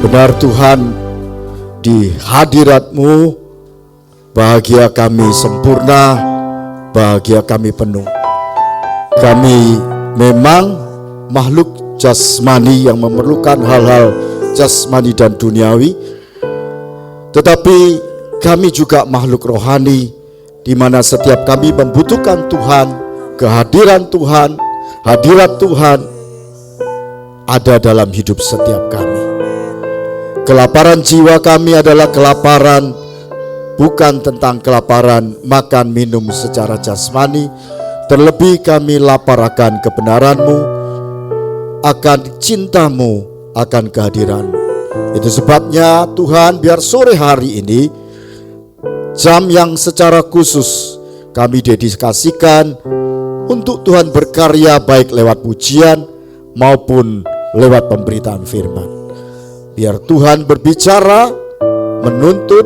Benar Tuhan, di hadirat-Mu bahagia kami sempurna, bahagia kami penuh. Kami memang makhluk jasmani yang memerlukan hal-hal jasmani dan duniawi, tetapi kami juga makhluk rohani, di mana setiap kami membutuhkan Tuhan, kehadiran Tuhan, hadirat Tuhan ada dalam hidup setiap kami. Kelaparan jiwa kami adalah kelaparan, bukan tentang kelaparan makan minum secara jasmani. Terlebih kami lapar akan kebenaran-Mu, akan cinta-Mu, akan kehadiran-Mu. Itu sebabnya Tuhan, biar sore hari ini jam yang secara khusus kami dedikasikan untuk Tuhan berkarya, baik lewat pujian maupun lewat pemberitaan firman. Biar Tuhan berbicara, menuntut,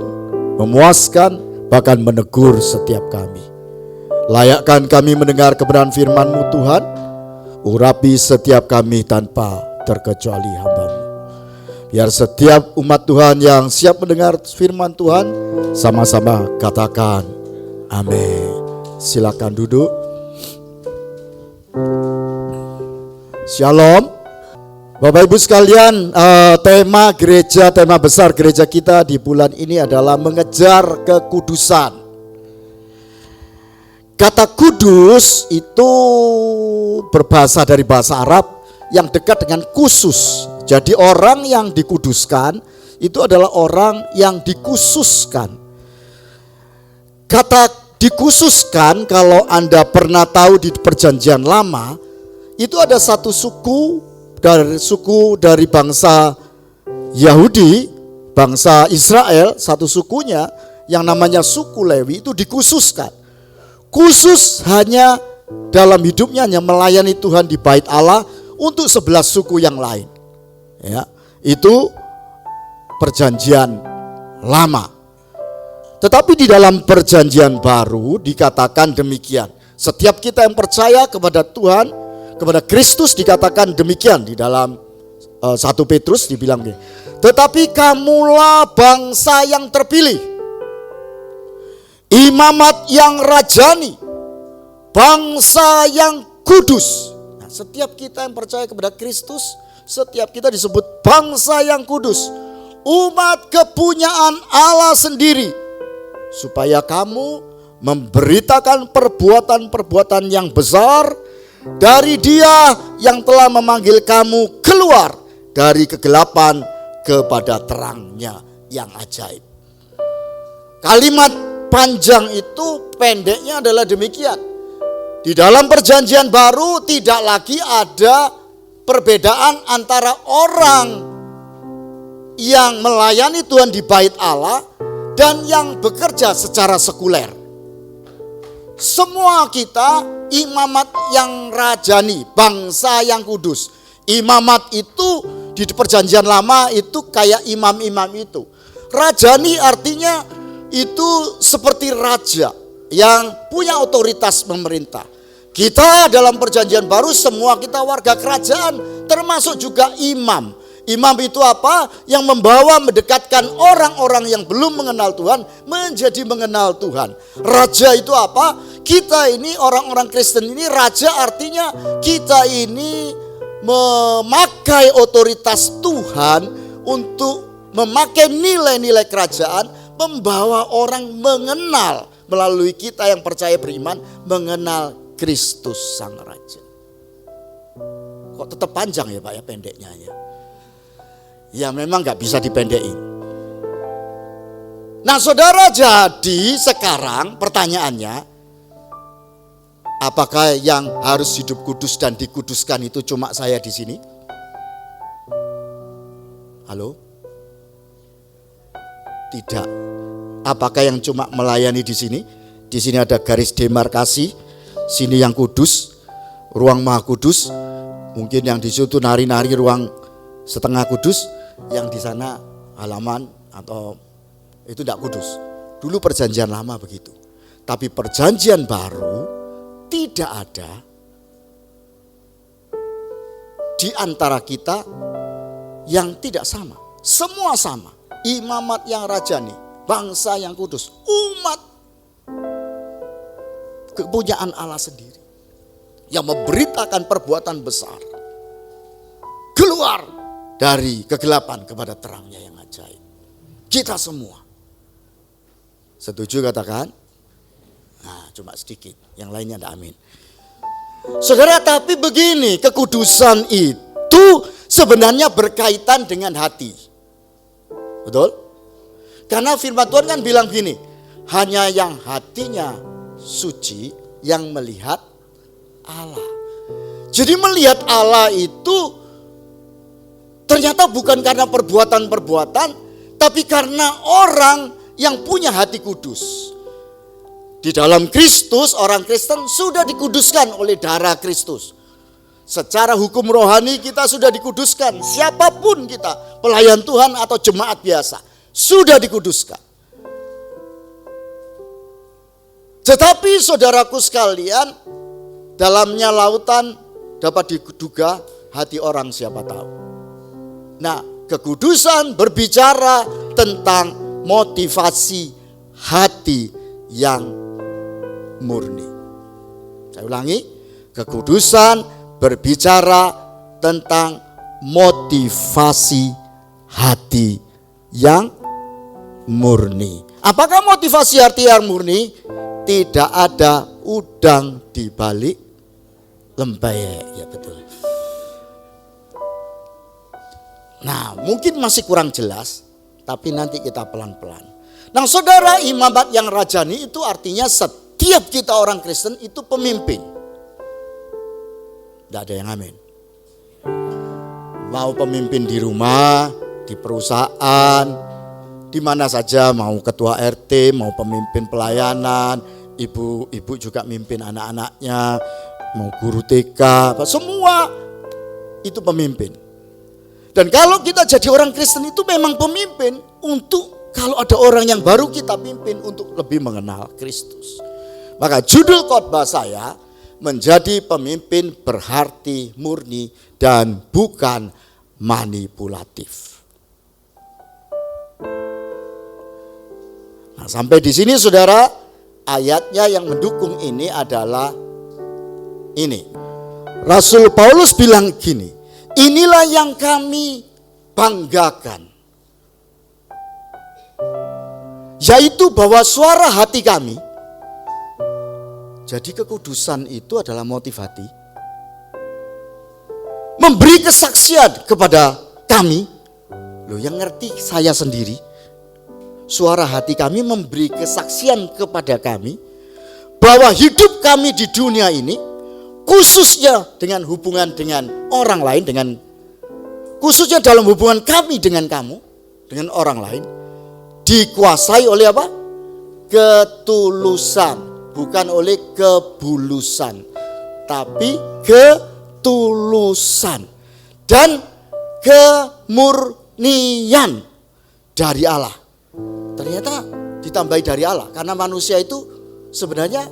memuaskan, bahkan menegur setiap kami. Layakkan kami mendengar kebenaran firman-Mu Tuhan. Urapi setiap kami tanpa terkecuali hamba-Mu. Biar setiap umat Tuhan yang siap mendengar firman Tuhan, sama-sama katakan amin. Silakan duduk. Shalom. Bapak Ibu sekalian, tema gereja, tema besar gereja kita di bulan ini adalah mengejar kekudusan. Kata kudus itu berbahasa dari bahasa Arab yang dekat dengan khusus. Jadi orang yang dikuduskan itu adalah orang yang dikhususkan. Kata dikhususkan, kalau Anda pernah tahu di Perjanjian Lama, itu ada satu suku dari bangsa Yahudi, bangsa Israel, satu sukunya yang namanya suku Lewi itu dikhususkan. Khusus hanya dalam hidupnya hanya melayani Tuhan di bait Allah untuk 11 suku yang lain. Ya, itu Perjanjian Lama. Tetapi di dalam Perjanjian Baru dikatakan demikian. Setiap kita yang percaya kepada Tuhan, kepada Kristus, dikatakan demikian di dalam 1 Petrus dibilang gini. Tetapi kamulah bangsa yang terpilih, imamat yang rajani, bangsa yang kudus. Nah, setiap kita yang percaya kepada Kristus, setiap kita disebut bangsa yang kudus, umat kepunyaan Allah sendiri, supaya kamu memberitakan perbuatan-perbuatan yang besar dari Dia yang telah memanggil kamu keluar dari kegelapan kepada terangnya yang ajaib. Kalimat panjang itu pendeknya adalah demikian. Di dalam Perjanjian Baru tidak lagi ada perbedaan antara orang yang melayani Tuhan di bait Allah dan yang bekerja secara sekuler. Semua kita imamat yang rajani, bangsa yang kudus. Imamat itu di Perjanjian Lama itu kayak imam-imam itu. Rajani artinya itu seperti raja yang punya otoritas pemerintah. Kita dalam Perjanjian Baru semua kita warga kerajaan, termasuk juga imam. Imam itu apa? Yang membawa, mendekatkan orang-orang yang belum mengenal Tuhan menjadi mengenal Tuhan. Raja itu apa? Kita ini orang-orang Kristen ini, raja artinya kita ini memakai otoritas Tuhan untuk memakai nilai-nilai kerajaan, membawa orang mengenal melalui kita yang percaya beriman, mengenal Kristus Sang Raja. Kok tetap panjang ya Pak ya pendeknya ya? Ya memang gak bisa dipendekin. Nah saudara, jadi sekarang pertanyaannya, apakah yang harus hidup kudus dan dikuduskan itu cuma saya di sini? Halo? Tidak. Apakah yang cuma melayani di sini? Di sini ada garis demarkasi, sini yang kudus, ruang maha kudus. Mungkin yang di situ nari-nari ruang setengah kudus, yang di sana halaman atau itu tidak kudus. Dulu Perjanjian Lama begitu. Tapi Perjanjian Baru tidak ada di antara kita yang tidak sama. semua sama. Imamat yang rajani, bangsa yang kudus, umat kepunyaan Allah sendiri yang memberitakan perbuatan besar, keluar dari kegelapan kepada terangnya yang ajaib. Kita semua setuju katakan? Nah, cuma sedikit, yang lainnya ada amin. Saudara, tapi begini, kekudusan itu sebenarnya berkaitan dengan hati. Betul? Karena firman Tuhan kan bilang gini, hanya yang hatinya suci yang melihat Allah. Jadi melihat Allah itu ternyata bukan karena perbuatan-perbuatan, tapi karena orang yang punya hati kudus. Di dalam Kristus, orang Kristen sudah dikuduskan oleh darah Kristus. Secara hukum rohani kita sudah dikuduskan. Siapapun kita, pelayan Tuhan atau jemaat biasa, sudah dikuduskan. Tetapi saudaraku sekalian, dalamnya lautan dapat diduga hati orang siapa tahu. Nah, kekudusan berbicara tentang motivasi hati yang murni. Saya ulangi, kekudusan berbicara tentang motivasi hati yang murni. Apakah motivasi hati yang murni? Tidak ada udang di balik lempeyek, ya betul. Nah, mungkin masih kurang jelas, tapi nanti kita pelan-pelan. Nah, saudara, imamat yang rajani itu artinya setiap kita orang Kristen itu pemimpin. Tidak ada yang amin. Mau pemimpin di rumah, di perusahaan, di mana saja, mau ketua RT, mau pemimpin pelayanan, ibu juga mimpin anak-anaknya, mau guru TK, semua itu pemimpin. Dan kalau kita jadi orang Kristen itu memang pemimpin untuk kalau ada orang yang baru kita pimpin untuk lebih mengenal Kristus. Maka judul khotbah saya, menjadi pemimpin berhati murni dan bukan manipulatif. Nah, sampai di sini saudara, ayatnya yang mendukung ini adalah ini. Rasul Paulus bilang gini, inilah yang kami banggakan, yaitu bahwa suara hati kami. Jadi kekudusan itu adalah motif hati. Memberi kesaksian kepada kami. Loh, yang ngerti saya sendiri. Suara hati kami memberi kesaksian kepada kami bahwa hidup kami di dunia ini, khususnya dengan hubungan dengan orang lain, khususnya dalam hubungan kami dengan kamu, dengan orang lain, dikuasai oleh apa? Ketulusan. Bukan oleh kebulusan, tapi ketulusan dan kemurnian dari Allah. Ternyata ditambahi dari Allah, karena manusia itu sebenarnya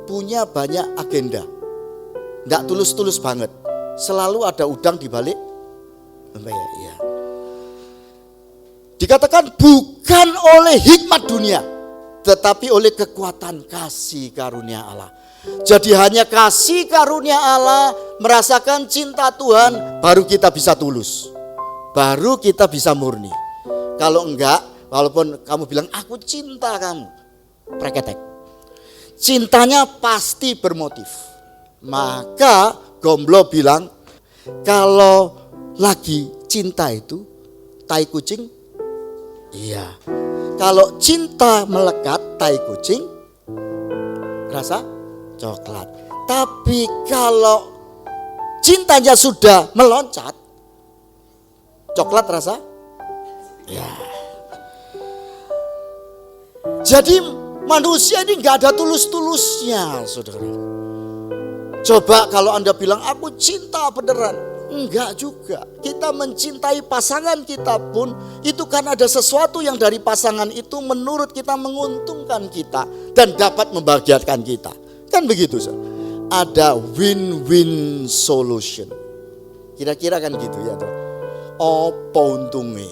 punya banyak agenda. Tidak tulus-tulus banget, selalu ada udang di balik lempeyek. Ya. Dikatakan bukan oleh hikmat dunia, tetapi oleh kekuatan kasih karunia Allah. Jadi hanya kasih karunia Allah, merasakan cinta Tuhan, baru kita bisa tulus, baru kita bisa murni. Kalau enggak, walaupun kamu bilang aku cinta kamu, preketek, cintanya pasti bermotif. Maka Gomblo bilang, kalau lagi cinta itu tai kucing, iya. Kalau cinta melekat, tai kucing, rasa coklat. Tapi kalau cintanya sudah meloncat, coklat rasa, ya. Jadi manusia ini gak ada tulus-tulusnya, saudara. Coba kalau Anda bilang, aku cinta beneran. Enggak juga. Kita mencintai pasangan kita pun itu kan ada sesuatu yang dari pasangan itu menurut kita menguntungkan kita dan dapat membahagiakan kita. Kan begitu, saudara. Ada win-win solution. Kira-kira kan gitu ya, toh. Apa untunge?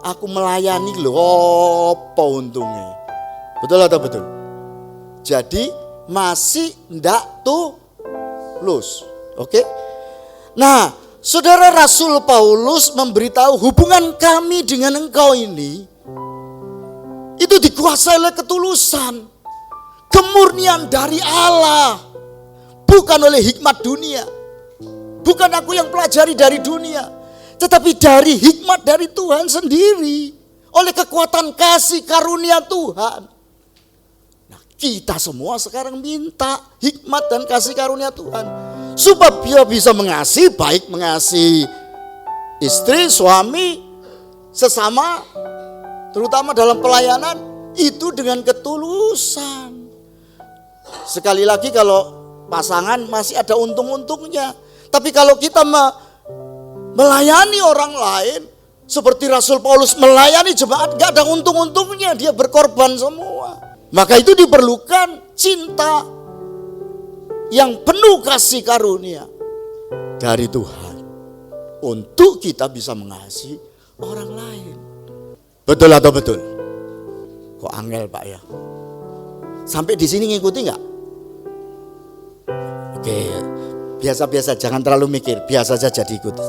Aku melayani lho, apa untunge? Betul atau betul? Jadi masih ndak tulus. Oke? Nah, saudara, Rasul Paulus memberitahu hubungan kami dengan engkau ini itu dikuasai oleh ketulusan, kemurnian dari Allah, bukan oleh hikmat dunia. Bukan aku yang pelajari dari dunia, tetapi dari hikmat dari Tuhan sendiri, oleh kekuatan kasih karunia Tuhan. Nah, kita semua sekarang minta hikmat dan kasih karunia Tuhan, supaya dia bisa mengasihi, baik mengasihi istri, suami, sesama, terutama dalam pelayanan, itu dengan ketulusan. Sekali lagi, kalau pasangan masih ada untung-untungnya. Tapi kalau kita melayani orang lain, seperti Rasul Paulus melayani jemaat, gak ada untung-untungnya, dia berkorban semua. Maka itu diperlukan cinta yang penuh kasih karunia dari Tuhan, untuk kita bisa mengasihi orang lain. Betul atau betul? Kok angel Pak ya? Sampai di sini ngikuti nggak? Oke, biasa-biasa, jangan terlalu mikir, biasa saja diikuti.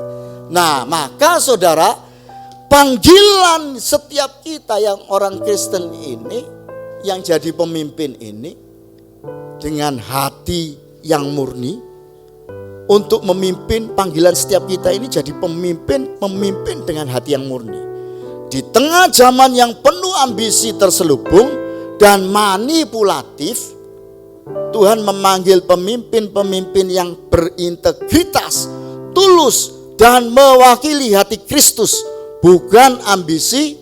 Nah, maka saudara, panggilan setiap kita yang orang Kristen ini, yang jadi pemimpin ini, dengan hati yang murni, untuk memimpin, panggilan setiap kita ini jadi memimpin dengan hati yang murni. Di tengah zaman yang penuh ambisi terselubung dan manipulatif, Tuhan memanggil pemimpin-pemimpin yang berintegritas, tulus, dan mewakili hati Kristus, bukan ambisi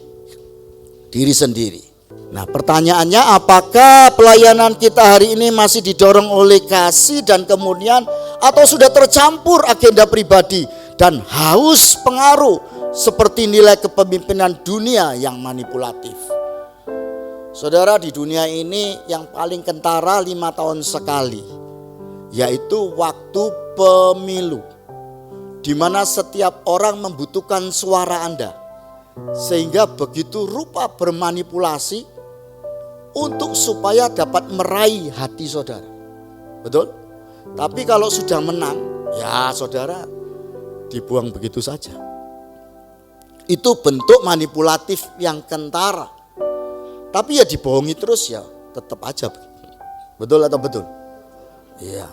diri sendiri. Nah, pertanyaannya, apakah pelayanan kita hari ini masih didorong oleh kasih dan kemurnian, atau sudah tercampur agenda pribadi dan haus pengaruh seperti nilai kepemimpinan dunia yang manipulatif? Saudara, di dunia ini yang paling kentara 5 tahun sekali, yaitu waktu pemilu, di mana setiap orang membutuhkan suara Anda, sehingga begitu rupa bermanipulasi untuk supaya dapat meraih hati saudara. Betul? Tapi kalau sudah menang, ya saudara dibuang begitu saja. Itu bentuk manipulatif yang kentara. Tapi ya dibohongi terus, ya tetap aja. Betul atau betul? Iya.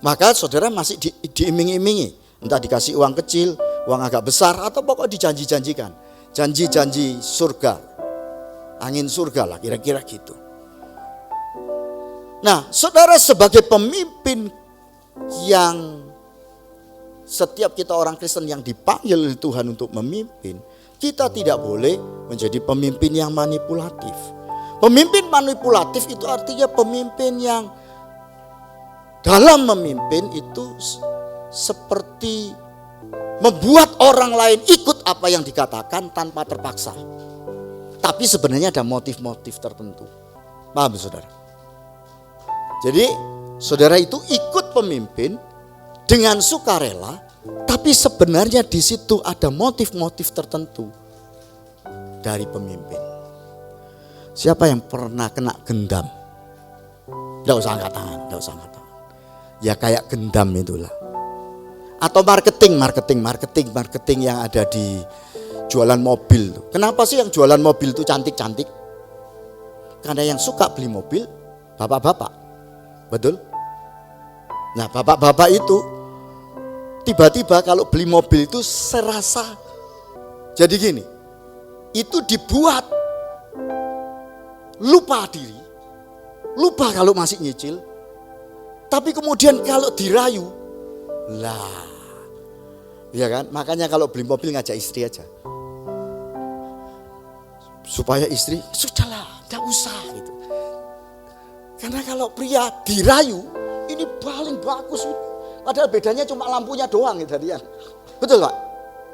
Maka saudara masih diiming-imingi, entah dikasih uang kecil, uang agak besar, atau pokok dijanji-janjikan. Janji-janji surga, angin surga lah, kira-kira gitu. Nah, saudara, sebagai pemimpin yang setiap kita orang Kristen yang dipanggil oleh Tuhan untuk memimpin, kita tidak boleh menjadi pemimpin yang manipulatif. Pemimpin manipulatif itu artinya pemimpin yang dalam memimpin itu seperti membuat orang lain ikut apa yang dikatakan tanpa terpaksa. Tapi sebenarnya ada motif-motif tertentu. Paham saudara? Jadi saudara itu ikut pemimpin dengan sukarela, tapi sebenarnya di situ ada motif-motif tertentu dari pemimpin. Siapa yang pernah kena gendam? Tidak usah angkat tangan, tidak usah angkat tangan. Ya kayak gendam itulah. Atau marketing yang ada di jualan mobil. Kenapa sih yang jualan mobil itu cantik-cantik? Karena yang suka beli mobil bapak-bapak. Betul? Nah, bapak-bapak itu tiba-tiba kalau beli mobil itu serasa jadi gini. Itu dibuat lupa diri, lupa kalau masih nyicil, tapi kemudian kalau dirayu, lah, ya kan? Makanya kalau beli mobil ngajak istri aja, supaya istri sudahlah, tidak usah gitu. Karena kalau pria dirayu, ini paling bagus, padahal bedanya cuma lampunya doang gitu tadi ya. Betul Pak?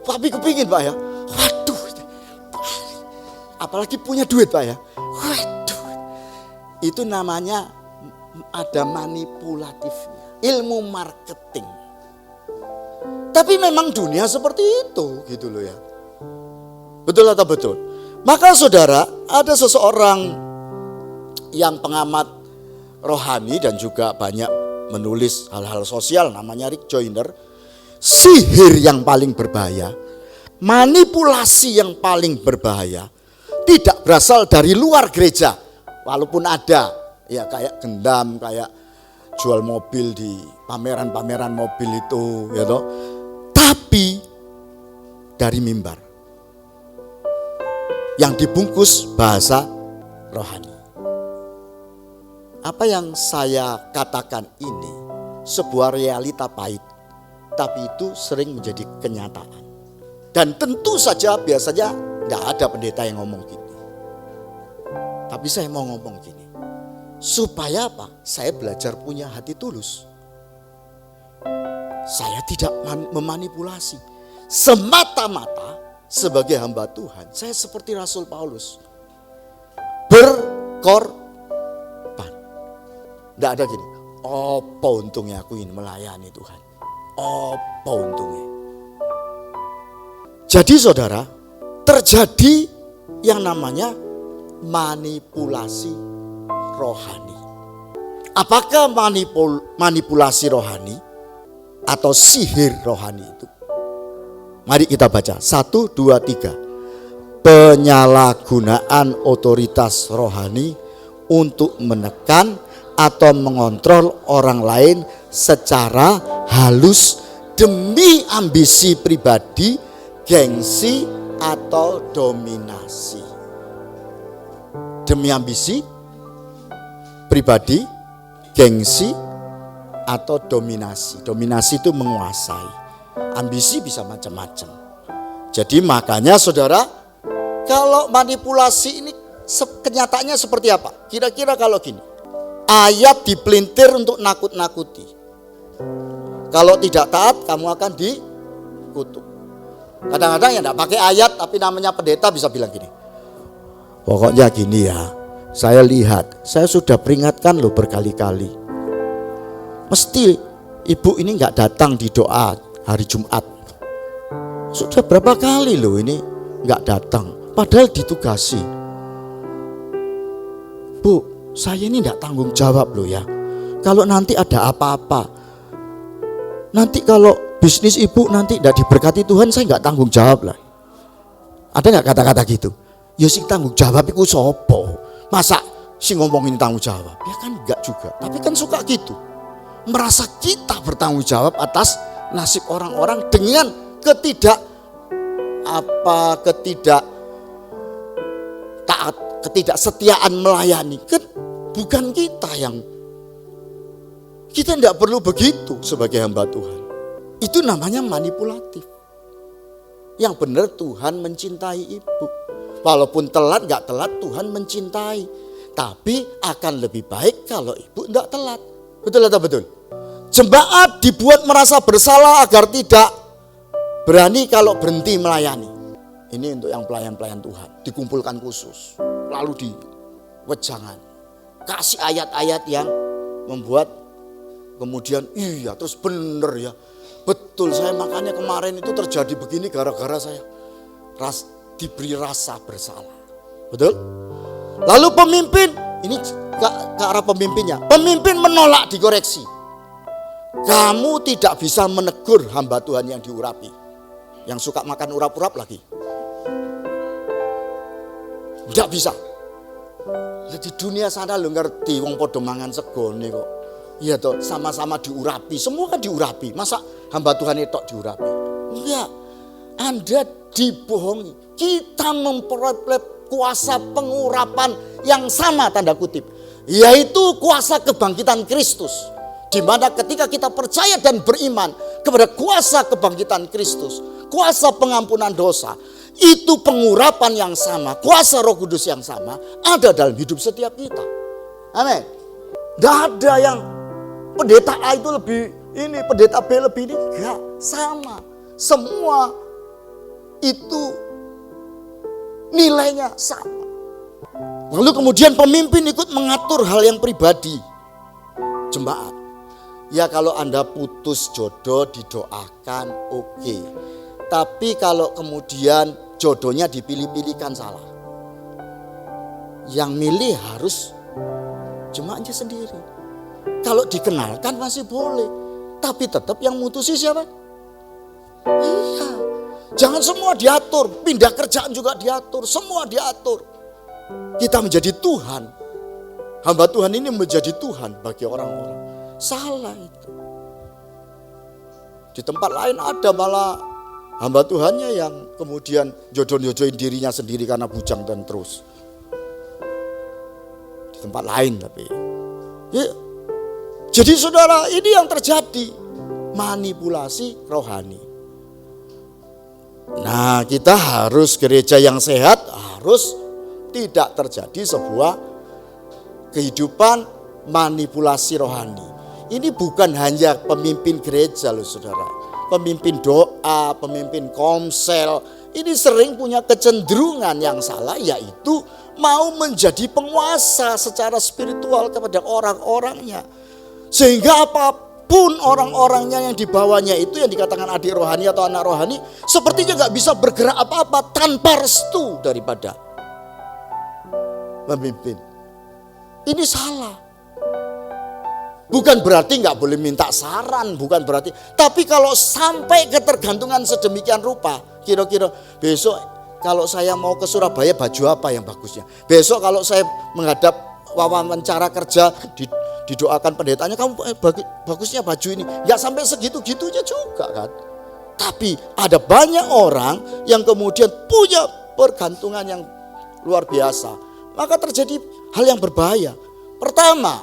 Tapi kepingin Pak ya, waduh, apalagi punya duit Pak ya. Waduh, itu namanya ada manipulatifnya, ilmu marketing. Tapi memang dunia seperti itu gitu loh ya. Betul atau betul? Maka saudara, ada seseorang yang pengamat rohani dan juga banyak menulis hal-hal sosial, namanya Rick Joyner. Sihir yang paling berbahaya, manipulasi yang paling berbahaya tidak berasal dari luar gereja. Walaupun ada, ya kayak gendam, kayak jual mobil di pameran-pameran mobil itu, ya toh. Tapi dari mimbar yang dibungkus bahasa rohani. Apa yang saya katakan ini sebuah realita pahit, tapi itu sering menjadi kenyataan. Dan tentu saja biasanya tidak ada pendeta yang ngomong gini. Tapi saya mau ngomong gini. Supaya apa? Saya belajar punya hati tulus. Saya tidak memanipulasi. Semata-mata sebagai hamba Tuhan, saya seperti Rasul Paulus. Berkorban. Tidak ada gini. Apa untungnya aku ini melayani Tuhan? Apa untungnya? Jadi saudara, terjadi yang namanya manipulasi rohani. Apakah manipulasi rohani atau sihir rohani itu? Mari kita baca 1, 2, 3. Penyalahgunaan otoritas rohani untuk menekan atau mengontrol orang lain secara halus demi ambisi pribadi, gengsi atau dominasi. Demi ambisi pribadi, gengsi atau dominasi. Dominasi itu menguasai. Ambisi bisa macam-macam. Jadi makanya saudara, kalau manipulasi ini kenyataannya seperti apa? Kira-kira kalau gini, ayat dipelintir untuk nakut-nakuti. Kalau tidak taat, kamu akan dikutuk. Kadang-kadang ya tidak pakai ayat, tapi namanya pendeta bisa bilang gini. Pokoknya gini ya, saya lihat, saya sudah peringatkan loh berkali-kali. Mesti ibu ini nggak datang di doa hari Jumat. Sudah berapa kali loh ini nggak datang, padahal ditugasi. Bu, saya ini nggak tanggung jawab loh ya. Kalau nanti ada apa-apa, nanti kalau bisnis ibu nanti tidak diberkati Tuhan, saya nggak tanggung jawab lah. Ada nggak kata-kata gitu? Ya sing tanggung jawab itu sopo? Masa si ngomongin tanggung jawab? Ya kan enggak juga. Tapi kan suka gitu. Merasa kita bertanggung jawab atas nasib orang-orang dengan ketidaksetiaan melayani. Kan bukan kita yang, kita tidak perlu begitu sebagai hamba Tuhan. Itu namanya manipulatif. Yang benar Tuhan mencintai ibu. Walaupun telat gak telat, Tuhan mencintai. Tapi akan lebih baik kalau ibu tidak telat. Betul atau betul? Jemaat dibuat merasa bersalah agar tidak berani kalau berhenti melayani. Ini untuk yang pelayan-pelayan Tuhan. Dikumpulkan khusus. Lalu di wejangan. Kasih ayat-ayat yang membuat kemudian iya terus bener ya. Betul, saya makanya kemarin itu terjadi begini gara-gara saya diberi rasa bersalah. Betul? Lalu pemimpin, ini ke arah pemimpinnya. Pemimpin menolak dikoreksi. Kamu tidak bisa menegur hamba Tuhan yang diurapi. Yang suka makan urap-urap lagi. Tidak bisa. Di dunia sana lo ngerti, wong podo mangan segone kok. Iya toh, sama-sama diurapi, semua kan diurapi. Masa hamba Tuhan itu diurapi? Enggak, Anda dibohongi. Kita memperoleh kuasa pengurapan yang sama tanda kutip, yaitu kuasa kebangkitan Kristus. Di mana ketika kita percaya dan beriman kepada kuasa kebangkitan Kristus, kuasa pengampunan dosa, itu pengurapan yang sama, kuasa Roh Kudus yang sama ada dalam hidup setiap kita. Amin. Tidak ada yang pendeta A itu lebih ini, pendeta B lebih ini, enggak, sama. Semua itu nilainya sama. Lalu kemudian pemimpin ikut mengatur hal yang pribadi jemaat. Ya kalau Anda putus jodoh didoakan oke. Tapi kalau kemudian jodohnya dipilih-pilihkan salah. Yang milih harus jemaatnya sendiri. Kalau dikenalkan masih boleh, tapi tetap yang mutusi siapa? Iya. Jangan semua diatur, pindah kerjaan juga diatur, semua diatur. Kita menjadi Tuhan. Hamba Tuhan ini menjadi Tuhan bagi orang-orang. Salah itu. Di tempat lain ada malah hamba Tuhannya yang kemudian jodoh-jodohin dirinya sendiri karena bujang dan terus. Di tempat lain tapi. Ya. Jadi saudara, ini yang terjadi. Manipulasi rohani. Nah, kita harus gereja yang sehat, harus tidak terjadi sebuah kehidupan manipulasi rohani. Ini bukan hanya pemimpin gereja loh saudara. Pemimpin doa, pemimpin komsel, ini sering punya kecenderungan yang salah, yaitu mau menjadi penguasa secara spiritual kepada orang-orangnya. Sehingga apapun orang-orangnya yang dibawanya itu yang dikatakan adik rohani atau anak rohani, sepertinya gak bisa bergerak apa-apa tanpa restu daripada pemimpin. Ini salah. Bukan berarti gak boleh minta saran, bukan berarti. Tapi kalau sampai ketergantungan sedemikian rupa, kira-kira besok kalau saya mau ke Surabaya baju apa yang bagusnya? Besok kalau saya menghadap wawancara kerja didoakan pendetanya, kamu bagusnya baju ini. Gak sampai segitu-gitunya juga kan. Tapi ada banyak orang yang kemudian punya pergantungan yang luar biasa. Maka terjadi hal yang berbahaya. Pertama,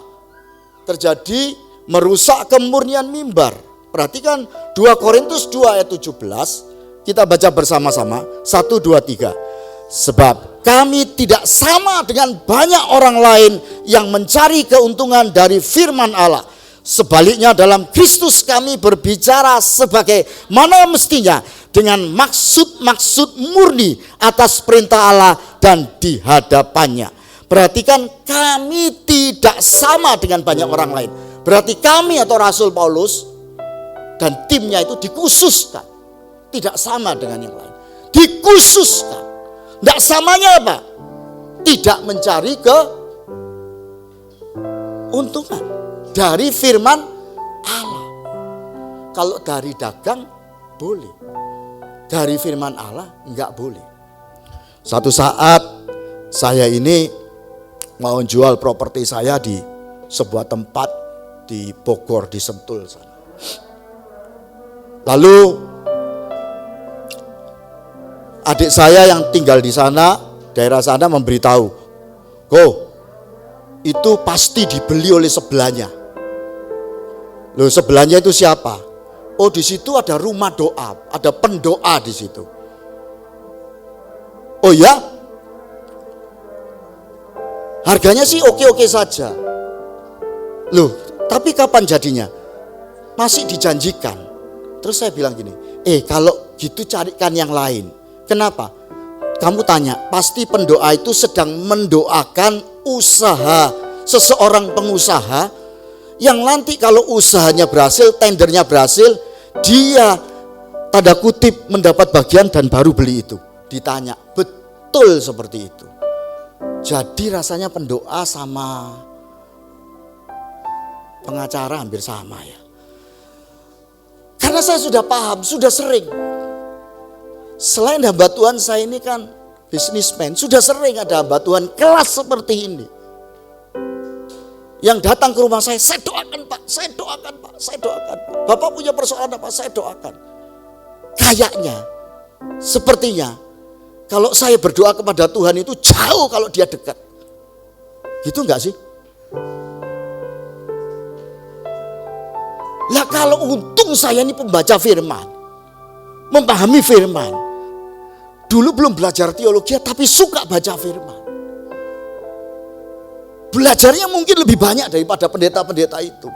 terjadi merusak kemurnian mimbar. Perhatikan 2 Korintus 2 ayat 17. Kita baca bersama-sama. 1, 2, 3. Sebab kami tidak sama dengan banyak orang lain yang mencari keuntungan dari firman Allah. Sebaliknya dalam Kristus kami berbicara sebagai mana mestinya dengan maksud-maksud murni atas perintah Allah dan di hadapannya. Perhatikan, kami tidak sama dengan banyak orang lain. Berarti kami atau Rasul Paulus dan timnya itu dikhususkan. Tidak sama dengan yang lain. Dikhususkan. Tidak samanya apa? Tidak mencari keuntungan dari firman Allah. Kalau dari dagang boleh, dari firman Allah enggak boleh. Satu saat saya ini mau jual properti saya di sebuah tempat di Bogor, di Sentul sana. Lalu adik saya yang tinggal di sana, daerah sana memberitahu, itu pasti dibeli oleh sebelahnya. Loh, sebelahnya itu siapa? Oh, di situ ada rumah doa, ada pendoa di situ. Oh ya? Harganya sih oke-oke saja. Loh, tapi kapan jadinya? Masih dijanjikan. Terus saya bilang gini, kalau gitu carikan yang lain. Kenapa? Kamu tanya, pasti pendoa itu sedang mendoakan usaha seseorang pengusaha yang nanti kalau usahanya berhasil, tendernya berhasil, dia tanda kutip mendapat bagian dan baru beli itu. Ditanya, betul seperti itu. Jadi rasanya pendoa sama pengacara hampir sama ya. Karena saya sudah paham, sudah sering. Selain hamba Tuhan saya ini kan bisnismen, sudah sering ada hamba Tuhan kelas seperti ini. Yang datang ke rumah saya doakan Pak, saya doakan Pak, saya doakan Pak. Bapak punya persoalan apa, saya doakan. Kayaknya, sepertinya, kalau saya berdoa kepada Tuhan itu jauh kalau dia dekat. Gitu enggak sih? Lah kalau untung saya ini pembaca firman, memahami firman. Dulu belum belajar teologi tapi suka baca firman. Belajarnya mungkin lebih banyak daripada pendeta-pendeta itu.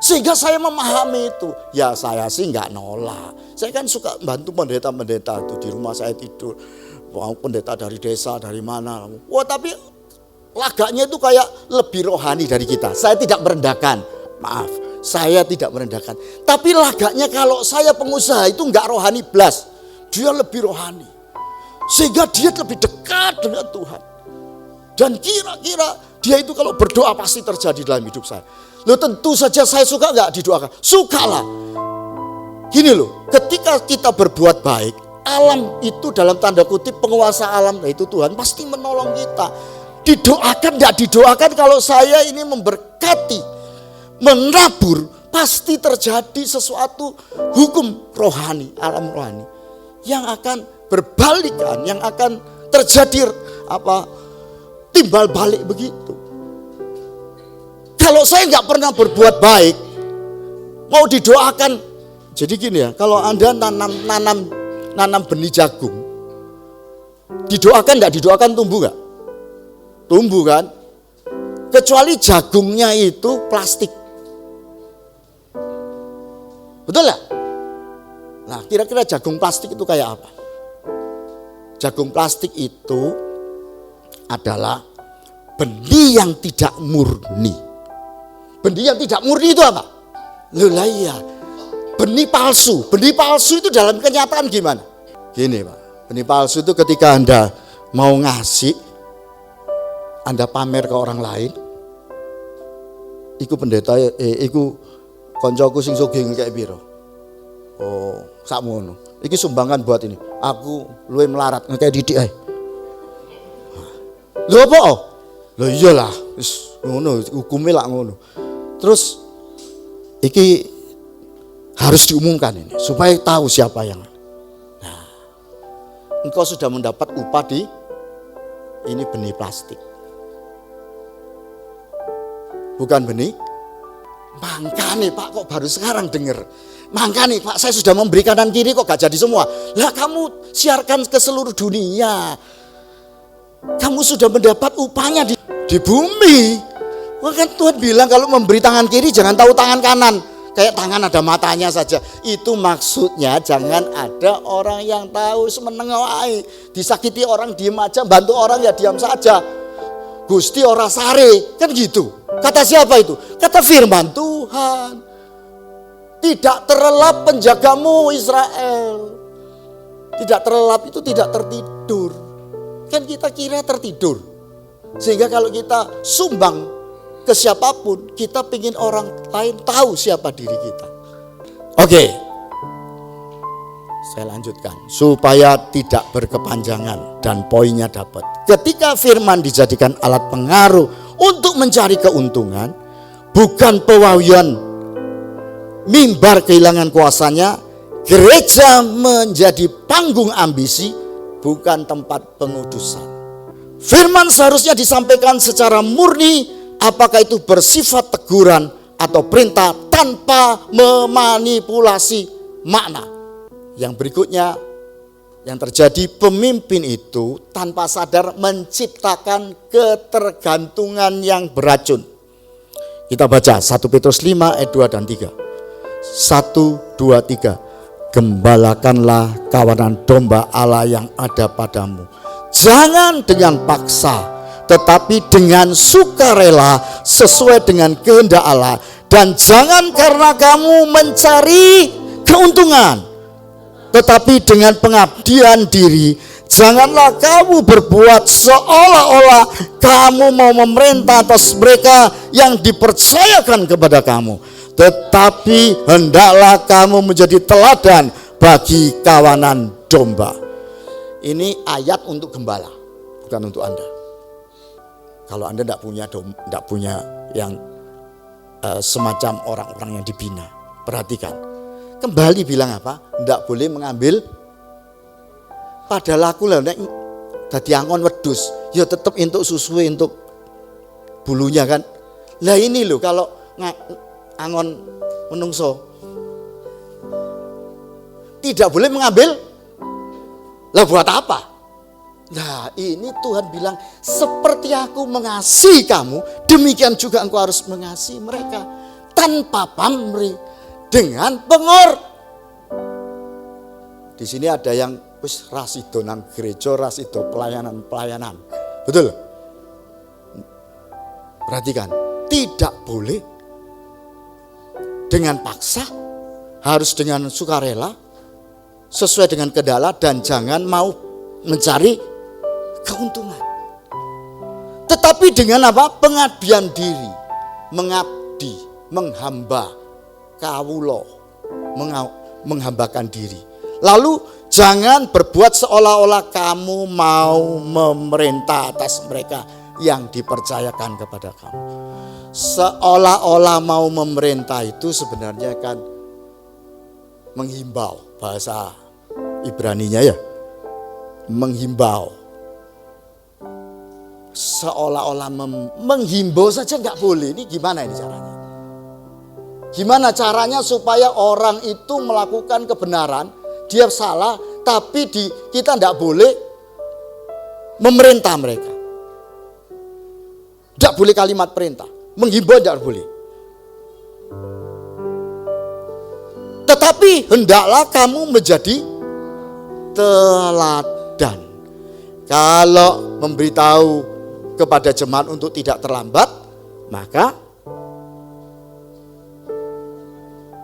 Sehingga saya memahami itu. Ya saya sih enggak nolak. Saya kan suka bantu pendeta-pendeta itu di rumah saya tidur. Mau pendeta dari desa, dari mana. Wah tapi lagaknya itu kayak lebih rohani dari kita. Saya tidak merendahkan. Maaf, saya tidak merendahkan. Tapi lagaknya kalau saya pengusaha itu enggak rohani blas. Dia lebih rohani. sehingga dia lebih dekat dengan Tuhan. Dan kira-kira dia itu kalau berdoa pasti terjadi dalam hidup saya. Loh, tentu saja saya suka nggak didoakan? Sukalah. Gini loh, ketika kita berbuat baik, alam itu dalam tanda kutip penguasa alam, yaitu Tuhan, pasti menolong kita. Didoakan nggak didoakan, kalau saya ini memberkati, menabur, pasti terjadi sesuatu hukum rohani, alam rohani yang akan berbalikan, yang akan terjadi timbal balik begitu. Kalau saya nggak pernah berbuat baik, mau didoakan, jadi gini ya, kalau Anda nanam benih jagung, didoakan nggak didoakan tumbuh nggak? Tumbuh kan? Kecuali jagungnya itu plastik. Betul ya? Nah, kira-kira jagung plastik itu kayak apa? Jagung plastik itu adalah benih yang tidak murni. Benih yang tidak murni itu apa? Loh lah iya, benih palsu. Benih palsu itu dalam kenyataan gimana? Gini Pak, benih palsu itu ketika Anda mau ngasih, Anda pamer ke orang lain, iku pendeta, iku koncoku sing sugih kayak biro. Oh, sakmono. Iki sumbangan buat ini. Aku luwe melarat kayak didik ae. Lho apa? Lho iyalah, wis ngono, hukume lak ngono. Terus iki harus diumumkan ini supaya tahu siapa yang. Nah, engkau sudah mendapat upah di ini benih plastik. Bukan benih. Makanya Pak, kok baru sekarang dengar. Makanya Pak, saya sudah memberi kanan kiri kok gak jadi semua. Lah kamu siarkan ke seluruh dunia. Kamu sudah mendapat upahnya di bumi. Wah, kan Tuhan bilang kalau memberi tangan kiri jangan tahu tangan kanan. Kayak tangan ada matanya saja. Itu maksudnya jangan ada orang yang tahu semenengawai. Disakiti orang diem aja, bantu orang ya diam saja. Gusti ora sare, kan gitu. Kata siapa itu? Kata firman Tuhan. Tidak terlelap penjagamu Israel. Tidak terlelap itu tidak tertidur. Kan kita kira tertidur. Sehingga kalau kita sumbang ke siapapun, kita ingin orang lain tahu siapa diri kita. Oke. Saya lanjutkan supaya tidak berkepanjangan dan poinnya dapat. Ketika firman dijadikan alat pengaruh untuk mencari keuntungan, bukan pewahyuan mimbar kehilangan kuasanya, gereja menjadi panggung ambisi, bukan tempat pengudusan. Firman seharusnya disampaikan secara murni, apakah itu bersifat teguran atau perintah tanpa memanipulasi makna. Yang berikutnya yang terjadi, pemimpin itu tanpa sadar menciptakan ketergantungan yang beracun. Kita baca 1 Petrus 5 ayat 2 dan 3. 1, 2, 3. Gembalakanlah kawanan domba Allah yang ada padamu. Jangan dengan paksa, tetapi dengan sukarela sesuai dengan kehendak Allah. Dan jangan karena kamu mencari keuntungan, tetapi dengan pengabdian diri. Janganlah kamu berbuat seolah-olah kamu mau memerintah atas mereka yang dipercayakan kepada kamu, tetapi hendaklah kamu menjadi teladan bagi kawanan domba. Ini ayat untuk gembala, bukan untuk Anda. Kalau Anda tidak punya yang semacam orang-orang yang dibina, perhatikan. Kembali bilang apa? Tidak boleh mengambil. Padahal aku lah nek dadi angon wedhus, ya tetep entuk susu untuk bulunya kan. Lah ini loh kalau angon menungso tidak boleh mengambil. Lah buat apa? Nah ini Tuhan bilang, seperti aku mengasihi kamu, demikian juga engkau harus mengasihi mereka tanpa pamrih, dengan pengor. Di sini ada yang wis rasido nang gereja, rasido pelayanan. Betul? Perhatikan, tidak boleh dengan paksa, harus dengan sukarela, sesuai dengan kendala, dan jangan mau mencari keuntungan. Tetapi dengan apa? Pengabdian diri, mengabdi, menghamba, kawulo, menghambakan diri. Lalu jangan berbuat seolah-olah kamu mau memerintah atas mereka yang dipercayakan kepada kamu. Seolah-olah mau memerintah itu sebenarnya kan menghimbau, bahasa Ibraninya ya, menghimbau. Seolah-olah menghimbau saja nggak boleh. Ini gimana ini caranya? Gimana caranya supaya orang itu melakukan kebenaran, dia salah, tapi kita tidak boleh memerintah mereka. Tidak boleh kalimat perintah, menghimbau tidak boleh. Tetapi hendaklah kamu menjadi teladan. Kalau memberitahu kepada jemaat untuk tidak terlambat, maka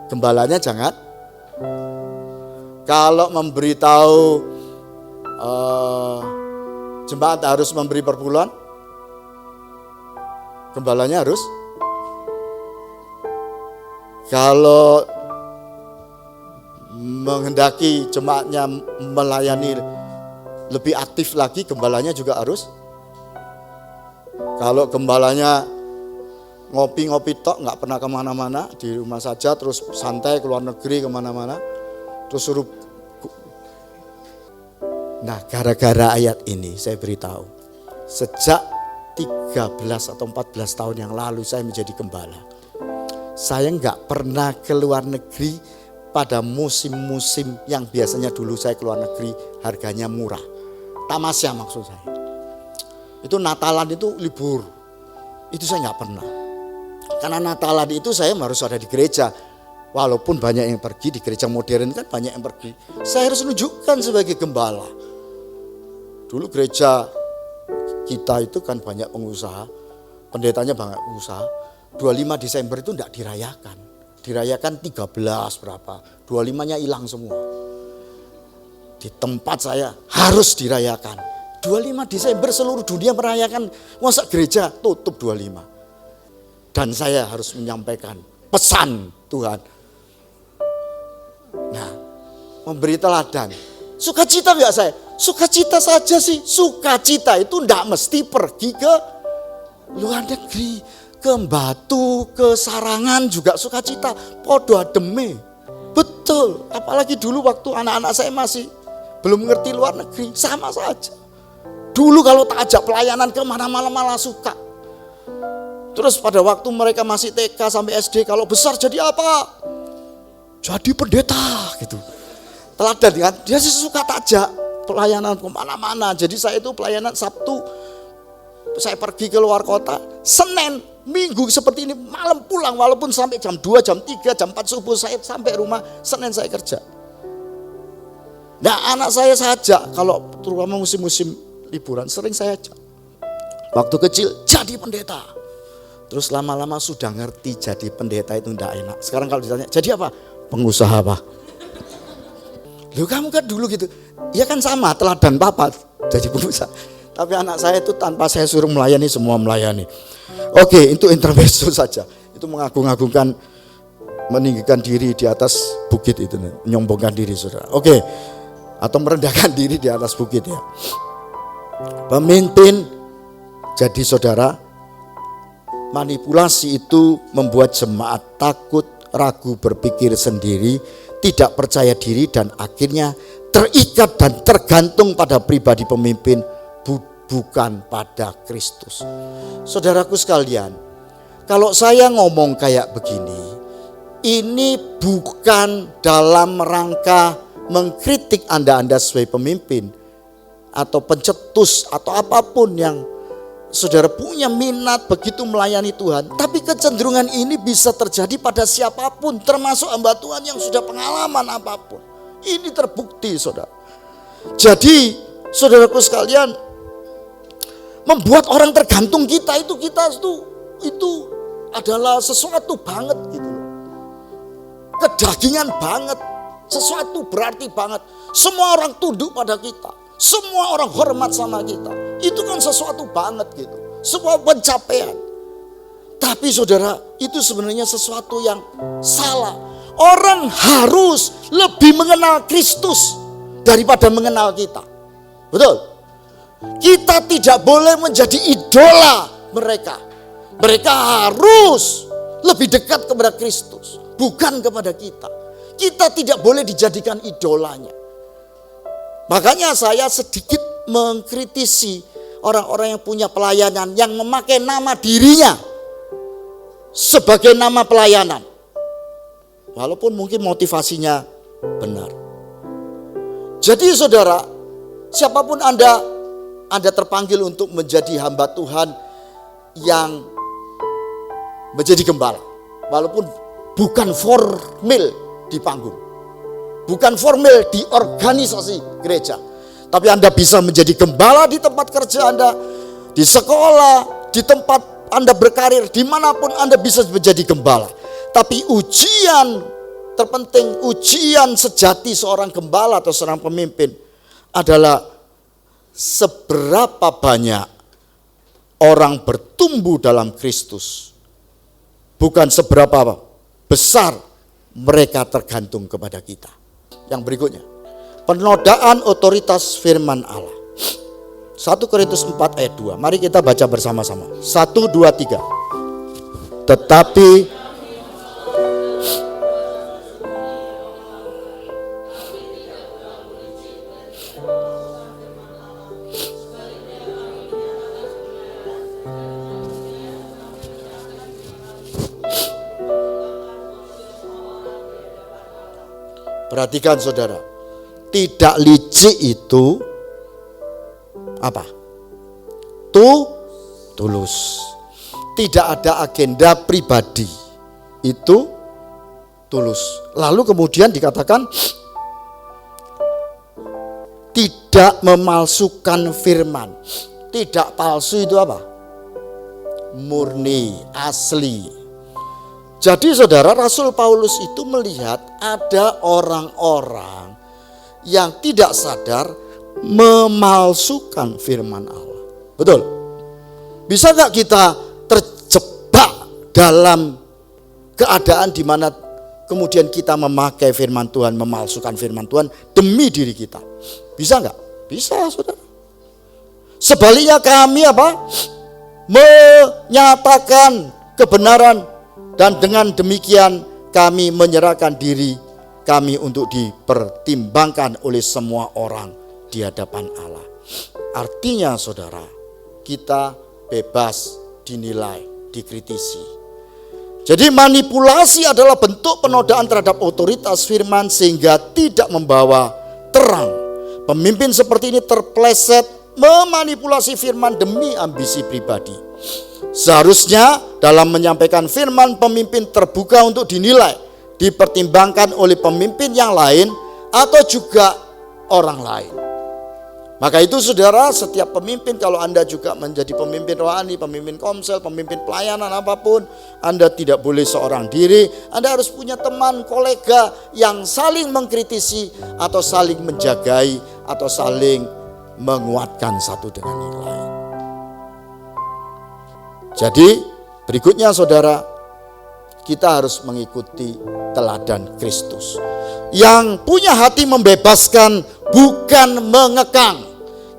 gembalanya jangan. Kalau memberitahu jemaat harus memberi perpuluhan, gembalanya harus. Kalau menghendaki jemaatnya melayani lebih aktif lagi, gembalanya juga harus. Kalau gembalanya ngopi-ngopi tok, nggak pernah kemana-mana, di rumah saja, terus santai keluar negeri kemana-mana, terus suruh. Nah, gara-gara ayat ini saya beritahu, sejak 13 atau 14 tahun yang lalu saya menjadi gembala, saya nggak pernah keluar negeri pada musim-musim yang biasanya dulu saya keluar negeri harganya murah. Tamasya maksud saya. Itu Natalan itu libur, itu saya nggak pernah. Karena Natalan itu saya harus ada di gereja. Walaupun banyak yang pergi, di gereja modern kan banyak yang pergi. Saya harus menunjukkan sebagai gembala. Dulu gereja kita itu kan banyak pengusaha, pendetanya banyak pengusaha. 25 Desember itu tidak dirayakan. Dirayakan 13 berapa, 25-nya hilang semua. Di tempat saya harus dirayakan. 25 Desember seluruh dunia merayakan, masa gereja tutup 25. Dan saya harus menyampaikan pesan Tuhan. Nah, memberi teladan. Sukacita enggak saya? Sukacita saja sih. Sukacita itu enggak mesti pergi ke luar negeri, ke Batu, ke Sarangan juga sukacita. Podo ademe. Betul, apalagi dulu waktu anak-anak saya masih belum ngerti luar negeri, sama saja. Dulu kalau tak ajak pelayanan ke mana-mana malah suka. Terus pada waktu mereka masih TK sampai SD, kalau besar jadi apa? Jadi pendeta gitu. Teladan kan, dia sih suka tajak pelayanan ke mana-mana. Jadi saya itu pelayanan Sabtu, saya pergi ke luar kota, Senin, Minggu seperti ini, malam pulang walaupun sampai jam 2, jam 3, jam 4 subuh saya sampai rumah, Senin saya kerja. Nah anak saya ajak, kalau terutama musim-musim liburan sering saya ajak. Waktu kecil jadi pendeta. Terus lama-lama sudah ngerti jadi pendeta itu enggak enak. Sekarang kalau ditanya, jadi apa? Pengusaha apa? Loh kamu kan dulu gitu. Ya kan sama, teladan papa jadi pengusaha. Tapi anak saya itu tanpa saya suruh melayani, semua melayani. Oke, itu intermezzo saja. Itu mengagung-agungkan, meninggikan diri di atas bukit itu. Menyombongkan diri saudara. Oke, atau merendahkan diri di atas bukit ya. Pemimpin, jadi saudara, manipulasi itu membuat jemaat takut, ragu berpikir sendiri, tidak percaya diri dan akhirnya terikat dan tergantung pada pribadi pemimpin, bukan pada Kristus. Saudaraku sekalian, kalau saya ngomong kayak begini, ini bukan dalam rangka mengkritik Anda sebagai pemimpin atau pencetus atau apapun yang saudara punya minat begitu melayani Tuhan. Tapi kecenderungan ini bisa terjadi pada siapapun, termasuk hamba Tuhan yang sudah pengalaman apapun. Ini terbukti saudara. Jadi saudaraku sekalian, membuat orang tergantung itu adalah sesuatu banget gitu loh. Kedagingan banget, sesuatu berarti banget. Semua orang tunduk pada kita. Semua orang hormat sama kita. Itu kan sesuatu banget gitu. Sebuah pencapaian. Tapi saudara, itu sebenarnya sesuatu yang salah. Orang harus lebih mengenal Kristus daripada mengenal kita. Betul? Kita tidak boleh menjadi idola mereka. Mereka harus lebih dekat kepada Kristus, bukan kepada kita. Kita tidak boleh dijadikan idolanya. Makanya saya sedikit mengkritisi orang-orang yang punya pelayanan yang memakai nama dirinya sebagai nama pelayanan. Walaupun mungkin motivasinya benar. Jadi saudara, siapapun Anda terpanggil untuk menjadi hamba Tuhan yang menjadi gembala. Walaupun bukan formal di panggung, bukan formal di organisasi gereja, tapi Anda bisa menjadi gembala di tempat kerja Anda, di sekolah, di tempat Anda berkarir, dimanapun Anda bisa menjadi gembala. Tapi ujian terpenting, ujian sejati seorang gembala atau seorang pemimpin adalah seberapa banyak orang bertumbuh dalam Kristus, bukan seberapa besar mereka tergantung kepada kita. Yang berikutnya, penodaan otoritas firman Allah. 1 Korintus 4 ayat 2. Mari kita baca bersama-sama. 1, 2, 3. Tetapi perhatikan saudara, tidak licik itu apa? Tulus. Tidak ada agenda pribadi, itu tulus. Lalu kemudian dikatakan tidak memalsukan firman. Tidak palsu itu apa? Murni, asli. Jadi saudara, Rasul Paulus itu melihat ada orang-orang yang tidak sadar memalsukan firman Allah. Betul? Bisa gak kita terjebak dalam keadaan di mana kemudian kita memakai firman Tuhan, memalsukan firman Tuhan demi diri kita? Bisa gak? Bisa saudara. Sebaliknya kami menyatakan kebenaran, dan dengan demikian kami menyerahkan diri kami untuk dipertimbangkan oleh semua orang di hadapan Allah. Artinya saudara, kita bebas dinilai, dikritisi. Jadi manipulasi adalah bentuk penodaan terhadap otoritas firman sehingga tidak membawa terang. Pemimpin seperti ini terpleset memanipulasi firman demi ambisi pribadi. Seharusnya dalam menyampaikan firman, pemimpin terbuka untuk dinilai, dipertimbangkan oleh pemimpin yang lain atau juga orang lain. Maka itu saudara, setiap pemimpin, kalau Anda juga menjadi pemimpin rohani, pemimpin komsel, pemimpin pelayanan apapun, Anda tidak boleh seorang diri. Anda harus punya teman, kolega yang saling mengkritisi atau saling menjagai atau saling menguatkan satu dengan yang lain. Jadi berikutnya saudara, kita harus mengikuti teladan Kristus yang punya hati membebaskan, bukan mengekang.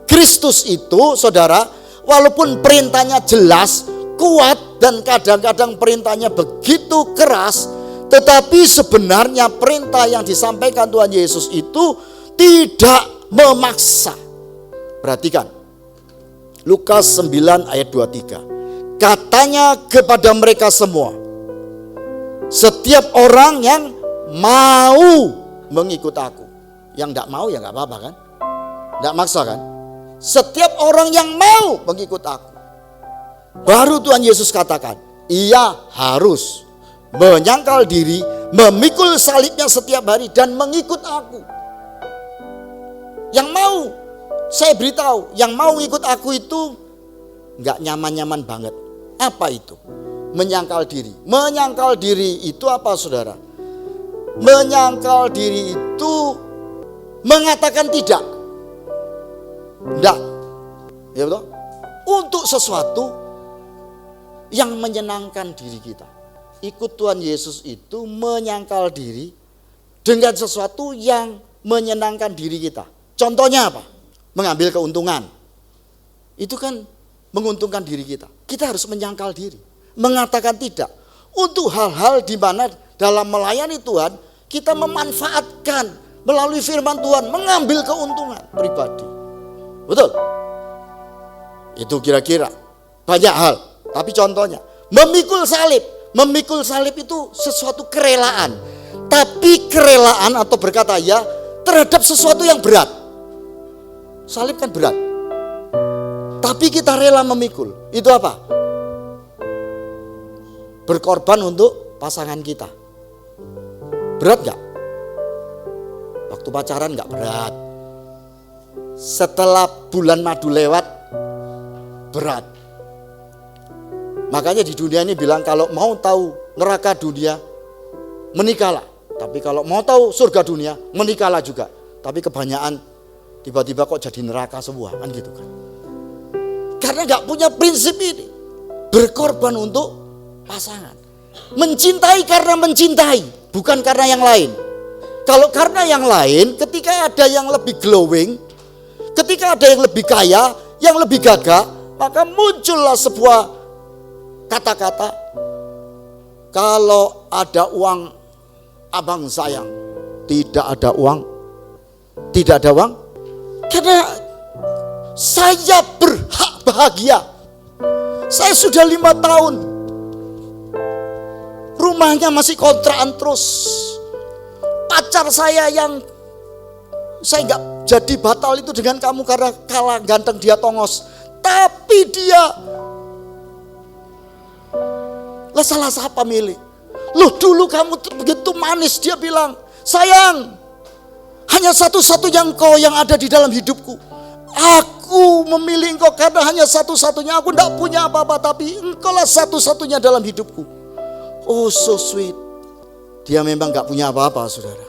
Kristus itu saudara, walaupun perintahnya jelas, kuat, dan kadang-kadang perintahnya begitu keras, tetapi sebenarnya perintah yang disampaikan Tuhan Yesus itu tidak memaksa. Perhatikan Lukas 9 ayat 23. Katanya kepada mereka semua, setiap orang yang mau mengikut aku. Yang tidak mau ya nggak apa-apa kan? Tidak maksa kan? Setiap orang yang mau mengikut aku. Baru Tuhan Yesus katakan, ia harus menyangkal diri, memikul salibnya setiap hari dan mengikut aku. Yang mau, saya beritahu, yang mau ikut aku itu nggak nyaman-nyaman banget. Apa itu? Menyangkal diri. Menyangkal diri itu apa saudara? Menyangkal diri itu mengatakan tidak. Enggak. Ya betul? Untuk sesuatu yang menyenangkan diri kita. Ikut Tuhan Yesus itu menyangkal diri dengan sesuatu yang menyenangkan diri kita. Contohnya apa? Mengambil keuntungan. Itu kan menguntungkan diri kita. Kita harus menyangkal diri, mengatakan tidak. Untuk hal-hal di mana dalam melayani Tuhan kita memanfaatkan melalui firman Tuhan, mengambil keuntungan pribadi. Betul? Itu kira-kira banyak hal. Tapi contohnya, memikul salib. Memikul salib itu sesuatu kerelaan. Tapi kerelaan atau berkata ya terhadap sesuatu yang berat. Salib kan berat. Tapi kita rela memikul. Itu apa? Berkorban untuk pasangan kita. Berat gak? Waktu pacaran gak berat. Setelah bulan madu lewat, berat. Makanya di dunia ini bilang kalau mau tahu neraka dunia, menikahlah. Tapi kalau mau tahu surga dunia, menikahlah juga. Tapi kebanyakan tiba-tiba kok jadi neraka semua, kan gitu kan. Karena gak punya prinsip ini. Berkorban untuk pasangan. Mencintai karena mencintai, bukan karena yang lain. Kalau karena yang lain, ketika ada yang lebih glowing, ketika ada yang lebih kaya, yang lebih gagah, maka muncullah sebuah kata-kata, kalau ada uang abang sayang, tidak ada uang, tidak ada uang, karena saya berhak bahagia. Saya sudah 5 tahun, rumahnya masih kontrakan terus. Pacar saya yang saya nggak jadi batal itu dengan kamu karena kalah ganteng dia tongos, tapi dia lah salah siapa milih? Loh dulu kamu begitu manis, dia bilang, sayang, hanya satu-satunya engkau yang ada di dalam hidupku. Aku memilih engkau karena hanya satu-satunya, aku tidak punya apa-apa, tapi engkau lah satu-satunya dalam hidupku. Oh so sweet. Dia memang gak punya apa-apa saudara.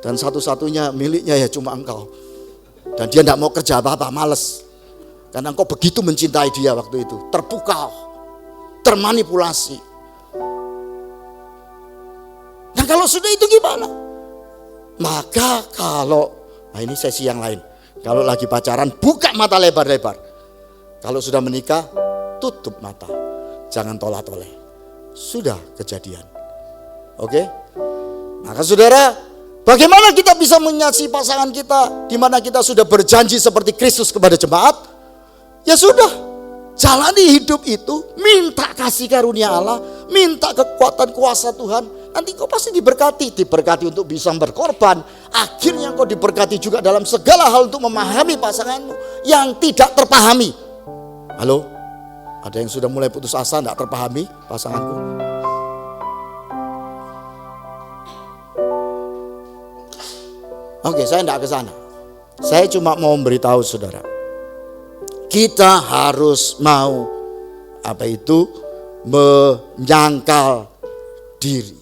Dan satu-satunya miliknya ya cuma engkau. Dan dia tidak mau kerja apa-apa, males. Karena engkau begitu mencintai dia waktu itu. Terpukau, termanipulasi. Nah kalau sudah itu gimana? Maka kalau, nah ini sesi yang lain. Kalau lagi pacaran buka mata lebar-lebar. Kalau sudah menikah tutup mata. Jangan tolak-toleh. Sudah kejadian. Oke? Maka saudara, bagaimana kita bisa mengasihi pasangan kita di mana kita sudah berjanji seperti Kristus kepada jemaat? Ya sudah, jalani hidup itu, minta kasih karunia Allah, minta kekuatan kuasa Tuhan, nanti kau pasti diberkati untuk bisa berkorban. Akhirnya kau diberkati juga dalam segala hal untuk memahami pasanganmu yang tidak terpahami. Halo? Ada yang sudah mulai putus asa, tidak terpahami pasanganku? Oke, saya tidak ke sana. Saya cuma mau memberitahu saudara, kita harus mau menyangkal diri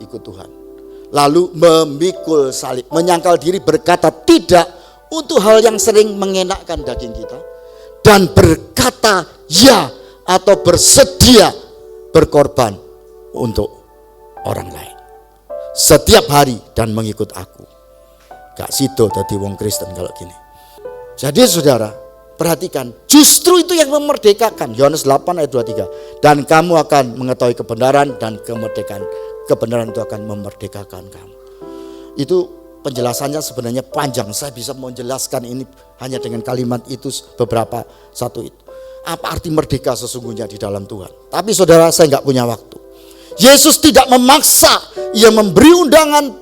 ikut Tuhan. Lalu memikul salib, menyangkal diri, berkata tidak untuk hal yang sering mengenakkan daging kita, dan berkata ya atau bersedia berkorban untuk orang lain setiap hari dan mengikut aku. Gak sido tadi wong Kristen kalau gini. Jadi saudara, perhatikan, justru itu yang memerdekakan. Yohanes 8 ayat 23. Dan kamu akan mengetahui kebenaran, dan kebenaran itu akan memerdekakan kamu. Itu penjelasannya sebenarnya panjang. Saya bisa menjelaskan ini hanya dengan kalimat itu beberapa satu itu. Apa arti merdeka sesungguhnya di dalam Tuhan? Tapi saudara, saya nggak punya waktu. Yesus tidak memaksa, ia memberi undangan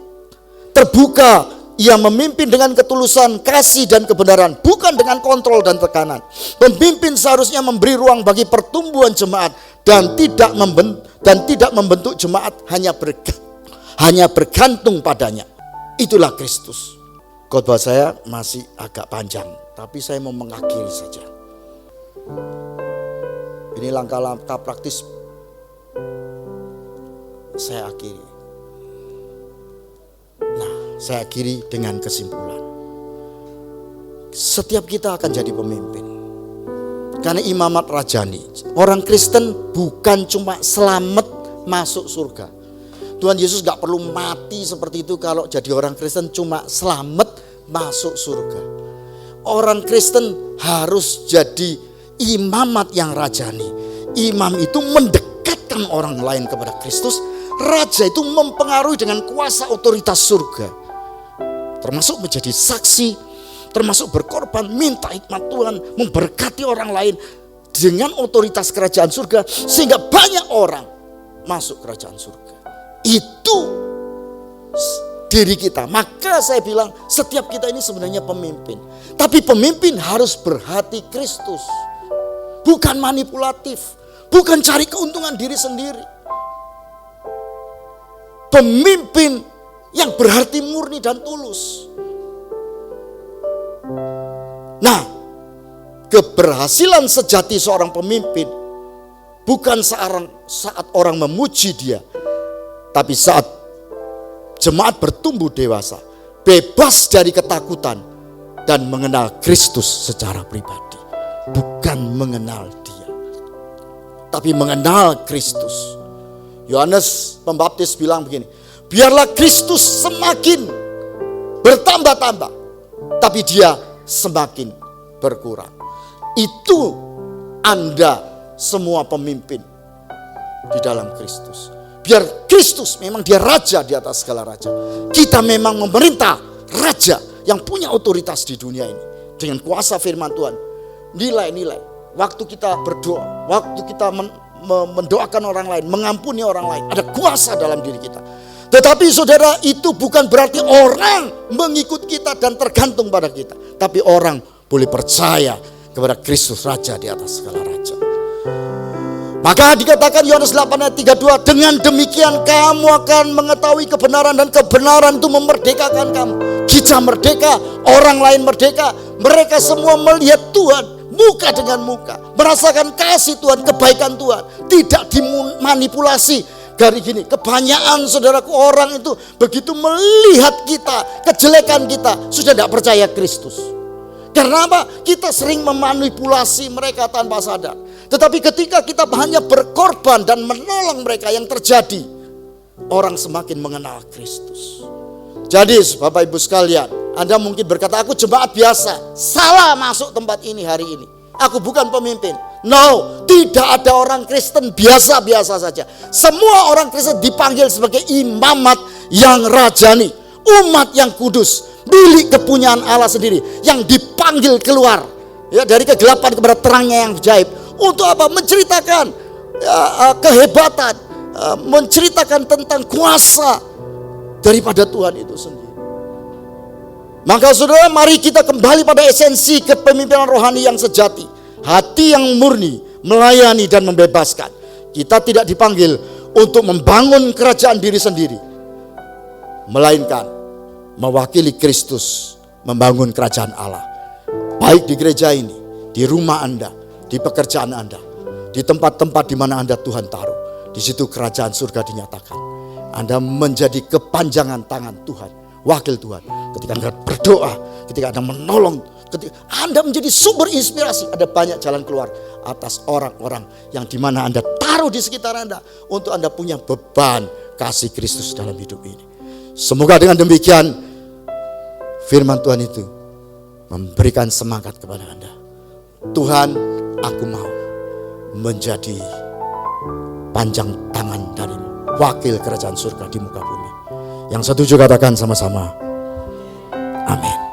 terbuka. Ia memimpin dengan ketulusan, kasih dan kebenaran, bukan dengan kontrol dan tekanan. Pemimpin seharusnya memberi ruang bagi pertumbuhan jemaat dan tidak membentuk jemaat hanya bergantung padanya. Itulah Kristus. Khotbah saya masih agak panjang, tapi saya mau mengakhiri saja. Ini langkah-langkah praktis saya akhiri. Nah, saya akhiri dengan kesimpulan. setiap kita akan jadi pemimpin. Karena imamat rajani. Orang Kristen bukan cuma selamat masuk surga. Tuhan Yesus gak perlu mati seperti itu kalau jadi orang Kristen cuma selamat masuk surga. Orang Kristen harus jadi imamat yang rajani. Imam itu mendekatkan orang lain kepada Kristus. Raja itu mempengaruhi dengan kuasa otoritas surga. Termasuk menjadi saksi, termasuk berkorban, minta hikmat Tuhan, memberkati orang lain dengan otoritas kerajaan surga, sehingga banyak orang masuk kerajaan surga. Itu diri kita. Maka saya bilang setiap kita ini sebenarnya pemimpin. Tapi pemimpin harus berhati Kristus, bukan manipulatif, bukan cari keuntungan diri sendiri. Pemimpin yang berhati murni dan tulus. Nah, keberhasilan sejati seorang pemimpin bukan saat orang memuji dia, tapi saat jemaat bertumbuh dewasa, bebas dari ketakutan dan mengenal Kristus secara pribadi. Bukan mengenal dia, tapi mengenal Kristus. Yohanes Pembaptis bilang begini, biarlah Kristus semakin bertambah-tambah, tapi dia semakin berkurang. Itu Anda semua pemimpin di dalam Kristus. Biar Kristus memang dia raja di atas segala raja. Kita memang memerintah raja yang punya otoritas di dunia ini. Dengan kuasa firman Tuhan. Nilai-nilai. Waktu kita berdoa, waktu kita mendoakan orang lain, mengampuni orang lain, ada kuasa dalam diri kita. Tetapi saudara, itu bukan berarti orang mengikut kita dan tergantung pada kita. Tapi orang boleh percaya kepada Kristus Raja di atas segala raja. Maka dikatakan Yohanes 8 ayat 32, dengan demikian kamu akan mengetahui kebenaran dan kebenaran itu memerdekakan kamu. Kita merdeka, orang lain merdeka. Mereka semua melihat Tuhan muka dengan muka, merasakan kasih Tuhan, kebaikan Tuhan, tidak dimanipulasi. Dari gini, kebanyakan saudaraku orang itu begitu melihat kita, kejelekan kita, sudah tidak percaya Kristus. Karena apa? Kita sering memanipulasi mereka tanpa sadar. Tetapi ketika kita hanya berkorban dan menolong mereka, yang terjadi, orang semakin mengenal Kristus. Jadi Bapak Ibu sekalian, Anda mungkin berkata, aku jemaat biasa, salah masuk tempat ini hari ini. Aku bukan pemimpin. No, tidak ada orang Kristen biasa-biasa saja. Semua orang Kristen dipanggil sebagai imamat yang rajani, umat yang kudus, milik kepunyaan Allah sendiri, yang dipanggil keluar ya dari kegelapan kepada terangnya yang ajaib. Untuk apa? Menceritakan kehebatan, menceritakan tentang kuasa daripada Tuhan itu sendiri. Maka saudara, mari kita kembali pada esensi kepemimpinan rohani yang sejati. Hati yang murni, melayani dan membebaskan. Kita tidak dipanggil untuk membangun kerajaan diri sendiri, melainkan mewakili Kristus membangun kerajaan Allah. Baik di gereja ini, di rumah Anda, di pekerjaan Anda, di tempat-tempat di mana Anda Tuhan taruh. Di situ kerajaan surga dinyatakan. Anda menjadi kepanjangan tangan Tuhan, wakil Tuhan. Ketika Anda berdoa, ketika Anda menolong, ketika Anda menjadi sumber inspirasi, ada banyak jalan keluar atas orang-orang yang dimana Anda taruh di sekitar Anda, untuk Anda punya beban kasih Kristus dalam hidup ini. Semoga dengan demikian firman Tuhan itu memberikan semangat kepada Anda. Tuhan, aku mau menjadi panjang tangan darimu, wakil kerajaan surga di muka bumi. Yang setuju katakan sama-sama, amin.